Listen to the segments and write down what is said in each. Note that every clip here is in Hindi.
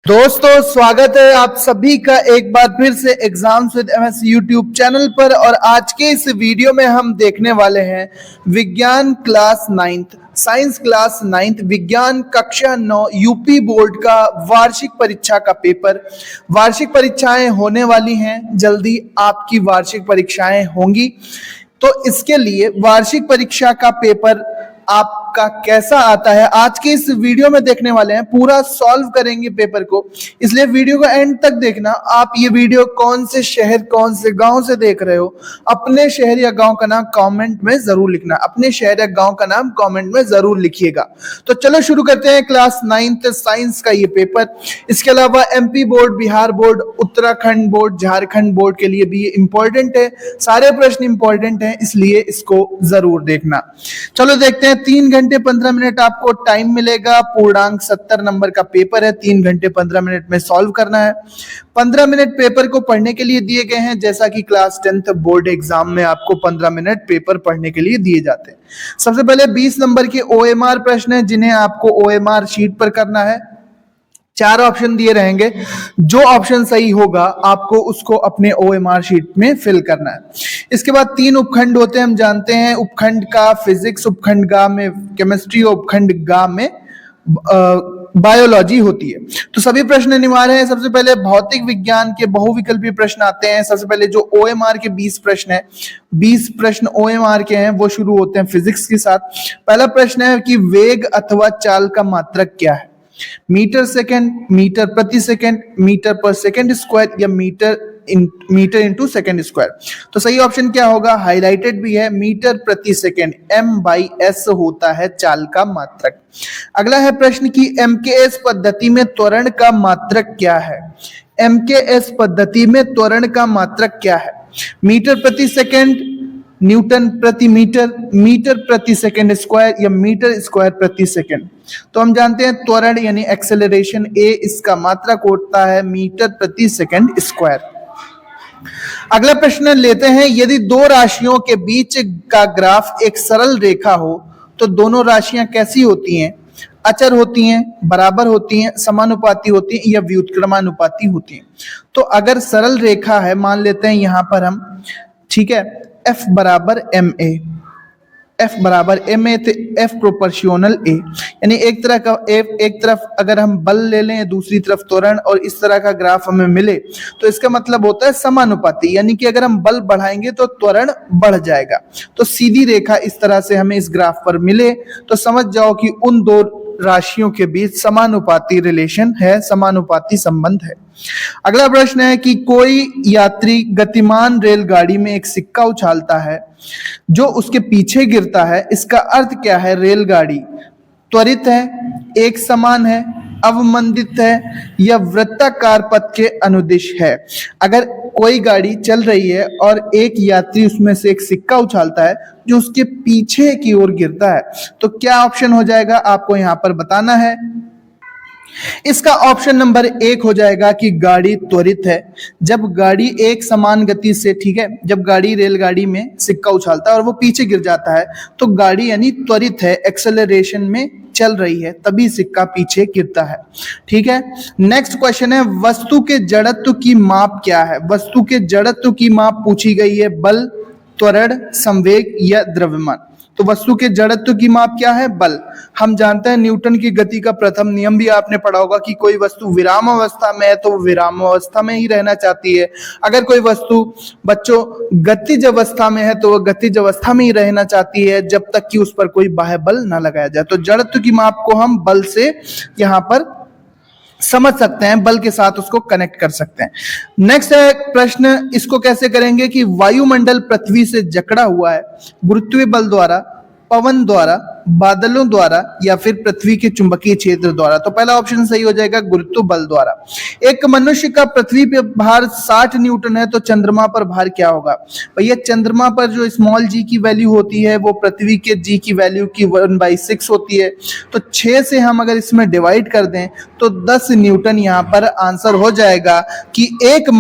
दोस्तों स्वागत है आप सभी का एक बार फिर से exams with MS YouTube channel पर। और आज के इस वीडियो में हम देखने वाले हैं विज्ञान class 9th science class 9th विज्ञान कक्षा 9 यूपी बोर्ड का वार्षिक परीक्षा का पेपर। वार्षिक परीक्षाएं होने वाली हैं, जल्दी आपकी वार्षिक परीक्षाएं होंगी। तो इसके लिए वार्षिक परीक्षा का पेपर आपका कैसा आता है आज के इस वीडियो में देखने वाले हैं। पूरा सॉल्व करेंगे पेपर को, इसलिए वीडियो को एंड तक देखना। आप ये वीडियो कौन से शहर कौन से गांव से देख रहे हो, अपने शहर या गांव का नाम कमेंट में जरूर लिखना। अपने शहर या गांव का नाम कमेंट में जरूर लिखिएगा। तो चलो शुरू करते हैं क्लास 9th साइंस का ये पेपर। इसके अलावा MP board, Bihar board, Uttarakhand board, Jharkhand board के लिए भी ये इंपॉर्टेंट है। सारे प्रश्न इंपॉर्टेंट हैं, इसलिए इसको जरूर देखना। चलो देखते हैं। 3 घंटे 15 मिनट आपको टाइम मिलेगा। पूर्णांक 70 नंबर का पेपर है। 3 घंटे 15 मिनट में सॉल्व करना है। 15 मिनट पेपर को पढ़ने के लिए दिए गए हैं, जैसा कि क्लास 10th बोर्ड एग्जाम में आपको 15 मिनट पेपर पढ़ने के लिए दिए जाते हैं। सबसे पहले 20 नंबर के ओएमआर प्रश्न है, जिन्हें आपको ओएमआर शीट पर करना है। 4 ऑप्शन दिए रहेंगे, जो ऑप्शन सही होगा आपको उसको अपने ओएमआर शीट में फिल करना है। इसके बाद 3 उपखंड होते हैं, हम जानते हैं। उपखंड का फिजिक्स, उपखंड गा में केमिस्ट्री, उपखंड गा में बायोलॉजी होती है। तो सभी प्रश्न अनिवार्य हैं। सबसे पहले भौतिक विज्ञान के बहुविकल्पी प्रश्न आते हैं। सबसे पहले जो ओएमआर के 20 प्रश्न है, 20 प्रश्न ओएमआर के हैं, वो शुरू होते हैं फिजिक्स के साथ। पहला प्रश्न है कि वेग अथवा चाल का मात्रक क्या है? मीटर सेकेंड, मीटर प्रति सेकेंड, मीटर पर सेकेंड स्क्वायर या मीटर इंटू सेकेंड स्क्वायर। तो सही ऑप्शन क्या होगा? हाईलाइटेड भी है, मीटर प्रति सेकेंड, m/s होता है चाल का मात्रक। अगला है प्रश्न की एमकेएस पद्धति में त्वरण का मात्रक क्या है? एमकेएस पद्धति में त्वरण का मात्रक क्या है? मीटर प्रति सेकेंड, न्यूटन प्रति मीटर, मीटर प्रति सेकेंड स्क्वायर या मीटर स्क्वायर प्रति सेकेंड। तो हम जानते हैं त्वरण यानी एक्सेलरेशन ए, इसका मात्रक होता है मीटर प्रति सेकेंड स्क्वायर। अगला प्रश्न लेते हैं। यदि 2 राशियों के बीच का ग्राफ एक सरल रेखा हो तो दोनों राशियां कैसी होती हैं? अचर होती हैं, बराबर होती हैं, समानुपाती होती हैं या व्युत्क्रमानुपाती होती हैं? तो अगर सरल रेखा है, मान लेते हैं यहां पर हम, ठीक है, F बराबर ma, F बराबर ma, तो F प्रोपोर्शनल a, यानी एक तरफ अगर हम बल ले लें, दूसरी तरफ त्वरण, और इस तरह का ग्राफ हमें मिले तो इसका मतलब होता है समानुपाती, यानी कि अगर हम बल बढ़ाएंगे तो त्वरण बढ़ जाएगा। तो सीधी रेखा इस तरह से हमें इस ग्राफ पर मिले तो समझ जाओ कि उन 2 राशियों के बीच समानुपाती रिलेशन है, समानुपाती संबंध है। अगला प्रश्न है कि कोई यात्री गतिमान रेलगाड़ी में एक सिक्का उछालता है जो उसके पीछे गिरता है। इसका अर्थ क्या है? रेलगाड़ी त्वरित है, एक समान है, अवमंदित है या वृत्ताकार पथ के अनुदिश है। अगर कोई गाड़ी चल रही है और एक यात्री उसमें से एक सिक्का उछालता है जो उसके पीछे की ओर गिरता है, तो क्या ऑप्शन हो जाएगा आपको यहां पर बताना है। इसका ऑप्शन नंबर 1 हो जाएगा कि गाड़ी त्वरित है। जब गाड़ी एक समान गति से, ठीक है, जब गाड़ी रेलगाड़ी में सिक्का उछालता है और वो पीछे गिर जाता है तो गाड़ी यानी त्वरित है, एक्सेलरेशन में चल रही है, तभी सिक्का पीछे गिरता है। ठीक है। नेक्स्ट क्वेश्चन है वस्तु के जड़त्व की माप क्या है? वस्तु के जड़त्व की माप पूछी गई है, बल, त्वरण, संवेग या द्रव्यमान। तो वस्तु के जड़त्व की माप क्या है? बल। हम जानते हैं न्यूटन की गति का प्रथम नियम भी आपने पढ़ा होगा कि कोई वस्तु विराम अवस्था में है तो वो विराम अवस्था में ही रहना चाहती है। अगर कोई वस्तु बच्चों गतिज अवस्था में है तो वो गतिज अवस्था में ही रहना चाहती है जब तक कि उस पर कोई बाह्य बल ना लगाया जाए। तो जड़त्व की माप को हम बल से यहाँ पर समझ सकते हैं, बल के साथ उसको कनेक्ट कर सकते हैं। नेक्स्ट है प्रश्न, इसको कैसे करेंगे कि वायुमंडल पृथ्वी से जकड़ा हुआ है गुरुत्वीय बल द्वारा, पवन द्वारा, बादलों द्वारा या फिर पृथ्वी के चुंबकीय क्षेत्र द्वारा। तो पहला ऑप्शन सही हो जाएगा, गुरुत्व बल द्वारा। एक मनुष्य का पृथ्वी पे भार 60 न्यूटन है तो चंद्रमा पर भार क्या होगा? भैया चंद्रमा पर जो स्मॉल जी की वैल्यू होती है वो पृथ्वी के जी की वैल्यू की 1/6 होती है। तो 6 से हम अगर इसमें डिवाइड कर दें तो 10 न्यूटन यहाँ पर आंसर हो जाएगा कि एक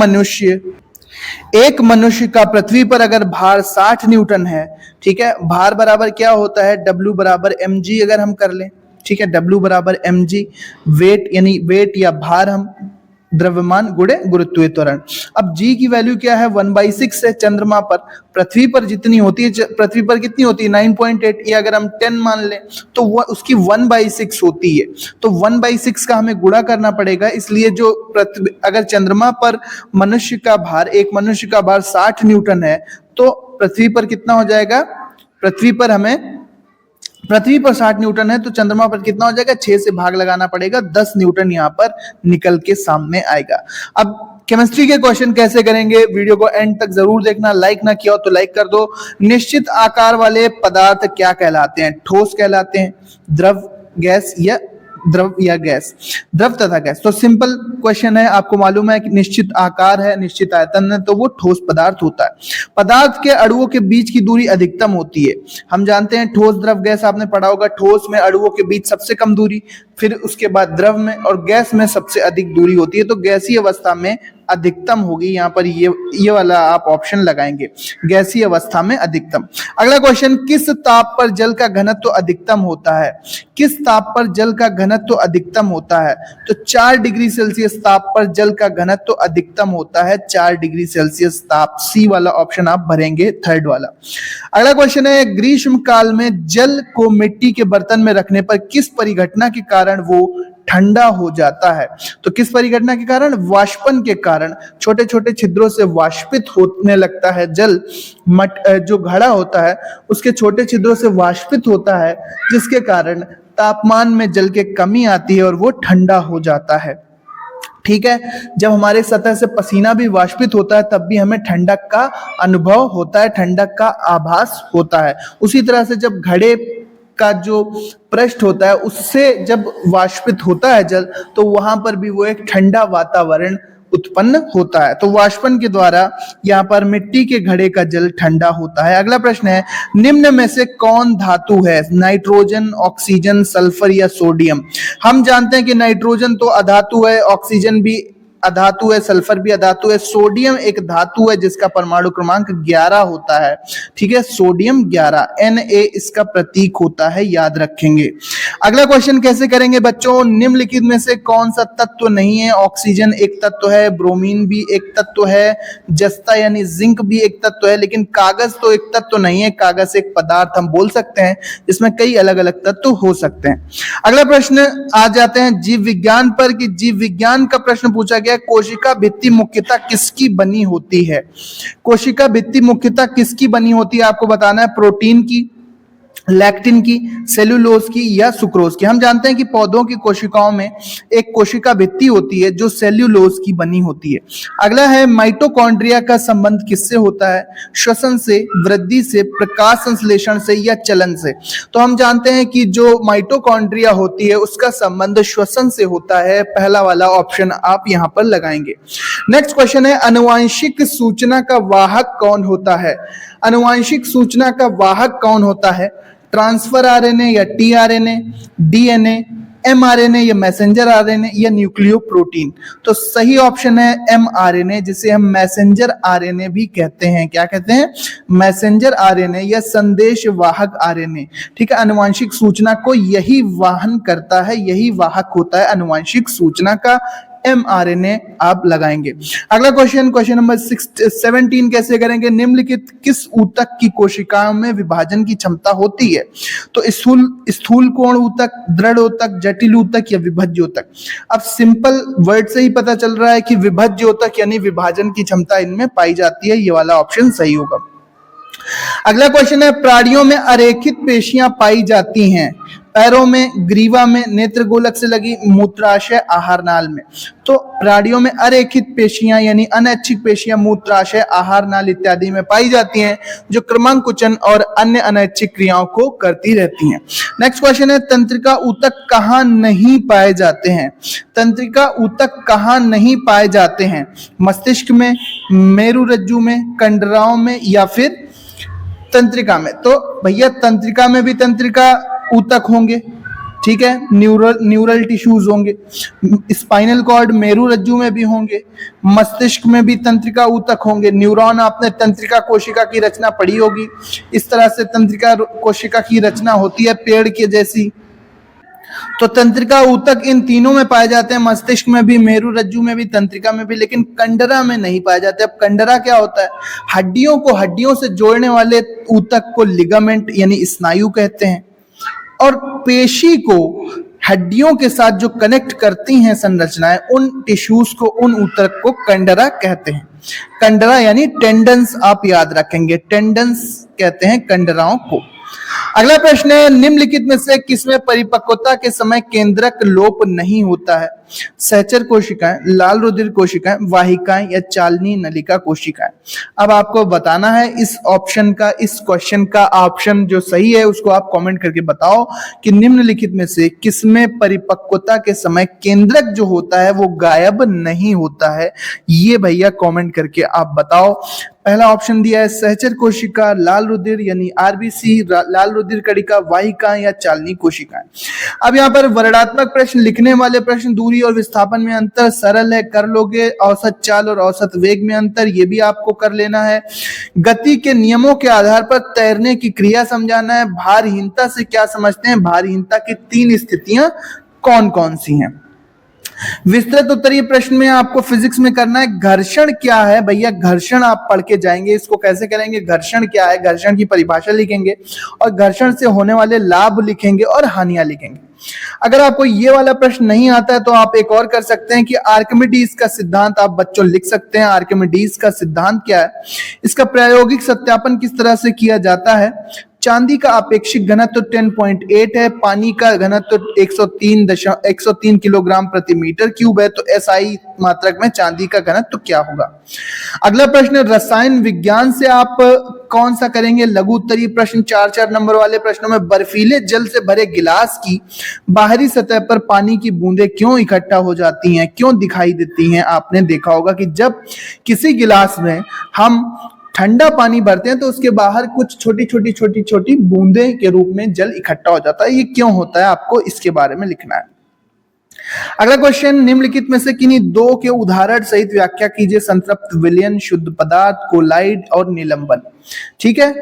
मनुष्य का पृथ्वी पर अगर भार 60 न्यूटन है, ठीक है, भार बराबर क्या होता है? W बराबर mg अगर हम कर लें, ठीक है, W बराबर mg, वेट यानी वेट या भार हम द्रव्यमान गुणे गुरुत्वीय त्वरण। अब g की वैल्यू क्या है, 1/6 है चंद्रमा पर। पृथ्वी पर जितनी होती है, पृथ्वी पर कितनी होती है 9.8, ये अगर हम 10 मान लें तो वो उसकी 1/6 होती है। तो 1/6 का हमें गुणा करना पड़ेगा, इसलिए जो अगर चंद्रमा पर मनुष्य का भार, एक मनुष्य का भार 60 न्यूटन है, तो पृथ्वी पर कितना हो जाएगा, पृथ्वी पर 60 न्यूटन है, तो चंद्रमा पर कितना हो जाएगा, 6 से भाग लगाना पड़ेगा, 10 न्यूटन यहाँ पर निकल के सामने आएगा। अब केमिस्ट्री के क्वेश्चन कैसे करेंगे, वीडियो को एंड तक जरूर देखना। लाइक ना किया हो तो लाइक कर दो। निश्चित आकार वाले पदार्थ क्या कहलाते हैं, ठोस कहलाते हैं, द्रव या गैस, द्रव तथा गैस। तो सिंपल क्वेश्चन है, आपको मालूम है कि निश्चित आकार है, निश्चित आयतन है, तो वो ठोस पदार्थ होता है। पदार्थ के अणुओं के बीच की दूरी अधिकतम होती है। हम जानते हैं ठोस, द्रव, गैस, आपने पढ़ा होगा। ठोस में अणुओं के बीच सबसे कम दूरी, फिर उसके बाद द्रव में, और गैस में सबसे अधिक दूरी होती है। तो गैसीय अवस्था में अधिकतम होगी, यहाँ पर ये वाला आप ऑप्शन लगाएंगे, गैसीय अवस्था में अधिकतम। अगला क्वेश्चन, किस ताप पर जल का घनत्व अधिकतम होता है, किस ताप पर जल का घनत्व अधिकतम होता है, तो 4 डिग्री सेल्सियस ताप पर जल का घनत्व अधिकतम होता है, 4 डिग्री सेल्सियस ताप। सी वाला ऑप्शन आप भरेंगे, थर्ड वाला। अगला क्वेश्चन है, ग्रीष्म काल में जल को मिट्टी के बर्तन में रखने पर किस परिघटना के कारण वो ठंडा हो जाता है, तो किस परिघटना के कारण, वाष्पन के कारण। छोटे छोटे छिद्रों से वाष्पित होने लगता है जल, जो घड़ा होता है उसके छोटे छिद्रों से वाष्पित होता है, जिसके कारण तापमान में जल के कमी आती है और वो ठंडा हो जाता है। ठीक है, जब हमारे सतह से पसीना भी वाष्पित होता है तब भी हमें ठंडक का अनुभव होता है, ठंडक का आभास होता है। उसी तरह से जब घड़े का जो पृष्ठ होता है उससे जब वाष्पित होता है जल, तो वहां पर भी वो एक ठंडा वातावरण उत्पन्न होता है। तो वाष्पन के द्वारा यहाँ पर मिट्टी के घड़े का जल ठंडा होता है। अगला प्रश्न है, निम्न में से कौन धातु है, नाइट्रोजन, ऑक्सीजन, सल्फर या सोडियम। हम जानते हैं कि नाइट्रोजन तो अधातु है, ऑक्सीजन भी अधातु है, सल्फर भी अधातु है, सोडियम एक धातु है जिसका परमाणु क्रमांक 11 होता है। ठीक है, सोडियम 11, Na इसका प्रतीक होता है, याद रखेंगे। अगला क्वेश्चन कैसे करेंगे बच्चों, निम्नलिखित में से कौन सा तत्व नहीं है, ऑक्सीजन एक तत्व है, ब्रोमीन भी एक तत्व है, जस्ता यानी जिंक भी एक तत्व है, लेकिन कागज तो एक तत्व नहीं है। कागज एक पदार्थ हम बोल सकते हैं जिसमें कई अलग अलग तत्व हो सकते हैं। अगला प्रश्न आ जाते हैं जीव विज्ञान पर, कि जीव विज्ञान का प्रश्न पूछा गया, कोशिका भित्ति मुख्यतः किसकी बनी होती है। कोशिका भित्ति मुख्यतः किसकी बनी होती है, आपको बताना है, प्रोटीन की, लैक्टिन की, सेलुलोज की या सुक्रोज की। हम जानते हैं कि पौधों की कोशिकाओं में एक कोशिका भित्ति होती है जो सेल्यूलोज की बनी होती है। अगला है, माइटोकॉन्ड्रिया का संबंध किससे होता है, श्वसन से, वृद्धि से, प्रकाश संश्लेषण से या चलन से। तो हम जानते हैं कि जो माइटोकॉन्ड्रिया होती है उसका संबंध श्वसन से होता है। पहला वाला ऑप्शन आप यहाँ पर लगाएंगे। नेक्स्ट क्वेश्चन है, अनुवांशिक सूचना का वाहक कौन होता है। अनुवांशिक सूचना का वाहक कौन होता है, ट्रांसफर आरएनए या टीआरएनए, डीएनए, एमआरएनए या मैसेंजर आरएनए या न्यूक्लियो प्रोटीन। तो सही ऑप्शन है एमआरएनए, जिसे हम मैसेंजर आरएनए भी कहते हैं। क्या कहते हैं, मैसेंजर आरएनए या संदेश वाहक आरएनए। ठीक है, अनुवांशिक सूचना को यही वाहन करता है, यही वाहक होता है अनुवांशिक सूचना का, mRNA आप लगाएंगे। अगला क्वेश्चन, क्वेश्चन नंबर 17 कैसे करेंगे, निम्नलिखित किस ऊतक की कोशिकाओं में विभाजन की क्षमता होती है। तो स्थूल कोण ऊतक, दृढ़ ऊतक, जटिल ऊतक या विभज्य ऊतक। अब सिंपल वर्ड से ही पता चल रहा है कि विभज्य ऊतक यानी विभाजन की क्षमता इनमें पाई जाती है, ये वाला ऑप्शन सही होगा। अगला क्वेश्चन है, प्राणियों में अरेखित पेशियां पाई जाती हैं, पैरों में, ग्रीवा में, नेत्र गोलक से लगी, मूत्राशय, आहार नाल में। तो प्राणियों में अरेखित पेशियां यानी अनैच्छिक पेशियां मूत्राशय, आहार नाल इत्यादि में पाई जाती हैं, जो क्रमांकुचन और अन्य अनैच्छिक क्रियाओं को करती रहती हैं। नेक्स्ट क्वेश्चन है, तंत्रिका ऊतक कहाँ नहीं पाए जाते हैं। तंत्रिका ऊतक कहाँ नहीं पाए जाते हैं, मस्तिष्क में, मेरुरज्जु में, कंडराओं में या फिर तंत्रिका में। तो भैया तंत्रिका में भी तंत्रिका ऊतक होंगे, ठीक है, न्यूरल टिश्यूज होंगे, स्पाइनल कॉर्ड मेरुरज्जु में भी होंगे, मस्तिष्क में भी तंत्रिका ऊतक होंगे। न्यूरॉन आपने तंत्रिका कोशिका की रचना पढ़ी होगी, इस तरह से तंत्रिका कोशिका की रचना होती है पेड़ के जैसी। तो तंत्रिका, ऊतक इन तीनों में पाए जाते हैं, मस्तिष्क में भी, मेरु रज्जु में भी, तंत्रिका में भी, लेकिन कंडरा में नहीं पाए जाते। अब कंडरा क्या होता है? हड्डियों को हड्डियों से जोड़ने वाले ऊतक को लिगामेंट यानी स्नायु कहते हैं, और पेशी को हड्डियों के साथ जो कनेक्ट करती हैं संरचनाएं, उन टिश्यूज को, उन ऊतक को कंडरा कहते हैं। कंडरा यानी टेंडन्स, आप याद रखेंगे, टेंडन्स कहते हैं कंडराओं को। अगला प्रश्न है, निम्नलिखित में से किसमें परिपक्वता के समय केंद्रक लोप नहीं होता है? सहचर कोशिकाएं, लाल रुधिर कोशिकाएं, वाहिकाएं या चालनी नलिका कोशिकाएं। अब आपको बताना है इस ऑप्शन का, इस क्वेश्चन का ऑप्शन जो सही है उसको आप कमेंट करके बताओ कि निम्नलिखित में से किसमें परिपक्वता के समय केंद्रक जो होता है वो गायब नहीं होता है। ये भैया कमेंट करके आप बताओ। पहला ऑप्शन दिया है सहचर कोशिका, लाल रुधिर यानी आरबीसी, लाल रुधिर कणिका, वाहिकाएं या चालनी कोशिकाएं। अब यहाँ पर वर्णात्मक प्रश्न, लिखने वाले प्रश्न, दूरी और विस्थापन में अंतर सरल है, कर लोगे। औसत चाल और औसत वेग में अंतर, ये भी आपको कर लेना है। गति के नियमों के आधार पर तैरने की क्रिया समझाना है। भारहीनता से क्या समझते हैं? भारहीनता की 3 स्थितियां कौन कौन सी हैं? विस्तृत उत्तरीय प्रश्न में आपको फिजिक्स में करना है घर्षण क्या है। भैया घर्षण आप पढ़ के जाएंगे, इसको कैसे करेंगे? घर्षण क्या है, घर्षण की परिभाषा लिखेंगे और घर्षण से होने वाले लाभ लिखेंगे और हानियां लिखेंगे। अगर आपको ये वाला प्रश्न नहीं आता है तो आप एक और कर सकते हैं कि आर्किमिडीज का सिद्धांत आप बच्चों लिख सकते हैं। आर्किमिडीज का सिद्धांत क्या है, इसका प्रायोगिक सत्यापन किस तरह से किया जाता है। चांदी का अपेक्षिक घनत्व 10.8 है, पानी का घनत्व 103 किलोग्राम प्रति मीटर क्यूब है, तो एसआई मात्रक में चांदी का घनत्व क्या होगा। अगला प्रश्न रसायन विज्ञान से आप कौन सा करेंगे? लघु उत्तरीय प्रश्न 4 नंबर वाले प्रश्नों में बर्फीले जल से भरे गिलास की बाहरी सतह पर पानी की बूंदें क्यों इकट्ठा हो जाती हैं, क्यों दिखाई देती हैं? आपने देखा होगा कि जब किसी गिलास में हम ठंडा पानी भरते हैं तो उसके बाहर कुछ छोटी छोटी बूंदें के रूप में जल इकट्ठा हो जाता है। ये क्यों होता है, आपको इसके बारे में लिखना है। अगला क्वेश्चन, निम्नलिखित में से किन्हीं 2 के उदाहरण सहित व्याख्या कीजिए। संतृप्त विलयन, शुद्ध पदार्थ, कोलाइड और निलंबन। ठीक है,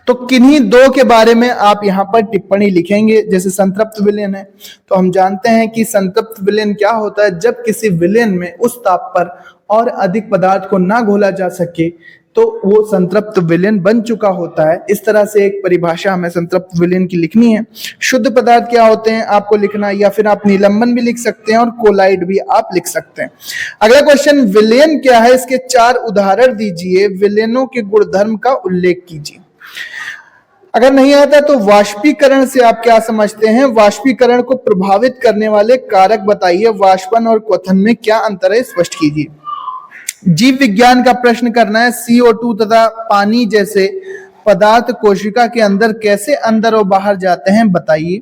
तो किन्हीं 2 के बारे में आप यहां पर टिप्पणी लिखेंगे। जैसे संतृप्त विलयन है तो हम जानते हैं कि संतृप्त विलयन क्या होता है, जब किसी विलयन में उस ताप पर और अधिक पदार्थ को ना घोला जा सके तो वो संतृप्त विलयन बन चुका होता है। इस तरह से एक परिभाषा हमें संतृप्त विलयन की लिखनी है। शुद्ध पदार्थ क्या होते हैं आपको लिखना है, या फिर आप निलंबन भी लिख सकते हैं और कोलाइड भी आप लिख सकते हैं। अगला क्वेश्चन, विलयन क्या है, इसके 4 उदाहरण दीजिए। विलयनों के गुणधर्म का उल्लेख कीजिए। अगर नहीं आता तो वाष्पीकरण से आप क्या समझते हैं? वाष्पीकरण को प्रभावित करने वाले कारक बताइए। वाष्पन और क्वथन में क्या अंतर है, स्पष्ट कीजिए। जीव विज्ञान का प्रश्न करना है। CO2 तथा पानी जैसे पदार्थ कोशिका के अंदर कैसे अंदर और बाहर जाते हैं, बताइए।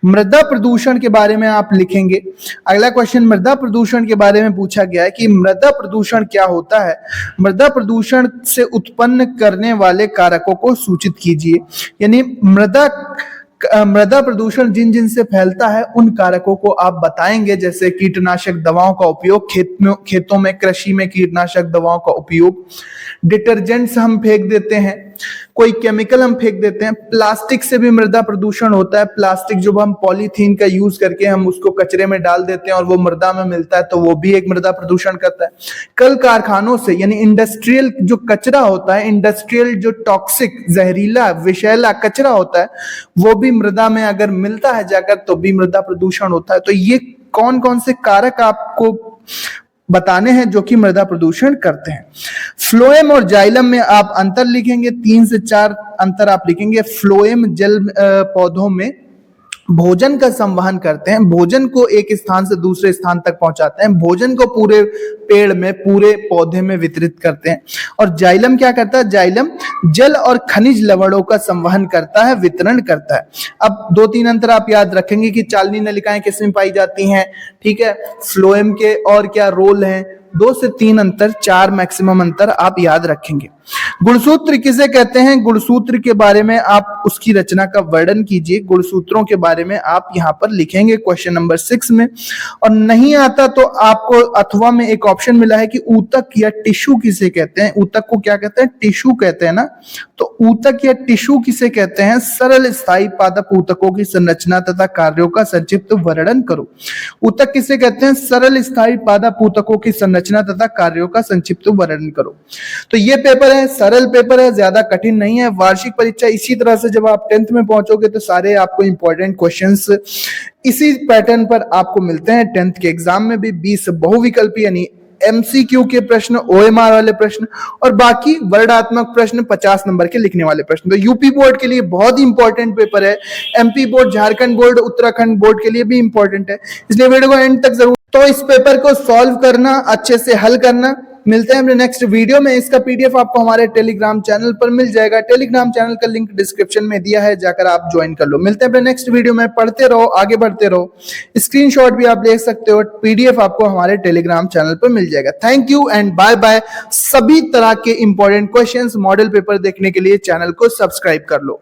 मृदा प्रदूषण के बारे में आप लिखेंगे। अगला क्वेश्चन, मृदा प्रदूषण के बारे में पूछा गया है कि मृदा प्रदूषण क्या होता है। मृदा प्रदूषण से उत्पन्न करने वाले कारकों को सूचित कीजिए। यानी मृदा प्रदूषण जिन जिन से फैलता है उन कारकों को आप बताएंगे। जैसे कीटनाशक दवाओं का उपयोग, खेतों में कृषि में कीटनाशक दवाओं का उपयोग, डिटर्जेंट्स हम फेंक देते हैं, कोई केमिकल हम फेंक देते हैं। प्लास्टिक से भी मृदा प्रदूषण होता है। प्लास्टिक जो हम पॉलीथीन का यूज करके हम उसको कचरे में डाल देते हैं और वो मृदा में मिलता है, तो वो भी एक मृदा प्रदूषण करता है। कल कारखानों से यानी इंडस्ट्रियल जो कचरा होता है, इंडस्ट्रियल जो टॉक्सिक जहरीला विषैला कचरा होता है, वो भी मृदा में अगर मिलता है जाकर तो भी मृदा प्रदूषण होता है। तो ये कौन कौन से कारक आपको बताने हैं जो कि मृदा प्रदूषण करते हैं। फ्लोएम और जाइलम में आप अंतर लिखेंगे। 3 से 4 अंतर आप लिखेंगे। फ्लोएम जल पौधों में भोजन का संवहन करते हैं, भोजन को एक स्थान से दूसरे स्थान तक पहुंचाते हैं, भोजन को पूरे पेड़ में, पूरे पौधे में वितरित करते हैं। और जाइलम क्या करता है? जाइलम जल और खनिज लवणों का संवहन करता है, वितरण करता है। अब 2-3 अंतर आप याद रखेंगे कि चालनी नलिकाएं किसमें पाई जाती हैं, ठीक है। फ्लोएम के और क्या रोल हैं, 2 से 3 अंतर, 4 मैक्सिमम अंतर आप याद रखेंगे। गुणसूत्र किसे कहते हैं? गुणसूत्र के बारे में आप उसकी रचना का वर्णन कीजिए। गुणसूत्रों के बारे में आप यहां पर लिखेंगे क्वेश्चन नंबर 6 में। और नहीं आता तो आपको अथवा में एक ऑप्शन मिला है कि ऊतक या टिश्यू किसे कहते हैं। ऊतक को क्या कहते हैं? टिश्यू कहते हैं ना। तो ऊतक या टिश्यू किसे कहते हैं? सरल स्थायी पादप ऊतकों की संरचना तथा कार्यों का संक्षिप्त वर्णन करो। ऊतक किसे कहते हैं? सरल स्थायी पादप ऊतकों की संरचना तथा कार्यों का संक्षिप्त वर्णन करो। तो ये पेपर है, सरल पेपर है, ज्यादा कठिन नहीं है। वार्षिक परीक्षा इसी तरह से जब आप 10th में पहुंचोगे तो सारे आपको इंपॉर्टेंट क्वेश्चंस इसी पैटर्न पर आपको मिलते हैं। 10th के एग्जाम में भी 20 बहुविकल्पी यानी एमसीक्यू के प्रश्न, ओएमआर वाले प्रश्न और बाकी वर्णात्मक प्रश्न 50 नंबर के लिखने वाले प्रश्न। तो यूपी बोर्ड के लिए बहुत ही इंपॉर्टेंट पेपर है। MP board, Jharkhand board, Uttarakhand board के लिए भी इंपॉर्टेंट है, इसलिए वीडियो को एंड तक जरूर। तो इस पेपर को सॉल्व करना, अच्छे से हल करना। मिलते हैं अपने नेक्स्ट वीडियो में। इसका पीडीएफ आपको हमारे टेलीग्राम चैनल पर मिल जाएगा। टेलीग्राम चैनल का लिंक डिस्क्रिप्शन में दिया है, जाकर आप ज्वाइन कर लो। मिलते हैं अपने नेक्स्ट वीडियो में। पढ़ते रहो, आगे बढ़ते रहो। स्क्रीनशॉट भी आप ले सकते हो, पीडीएफ आपको हमारे टेलीग्राम चैनल पर मिल जाएगा। Thank you and bye bye. सभी तरह के इंपॉर्टेंट क्वेश्चंस, मॉडल पेपर देखने के लिए चैनल को सब्सक्राइब कर लो।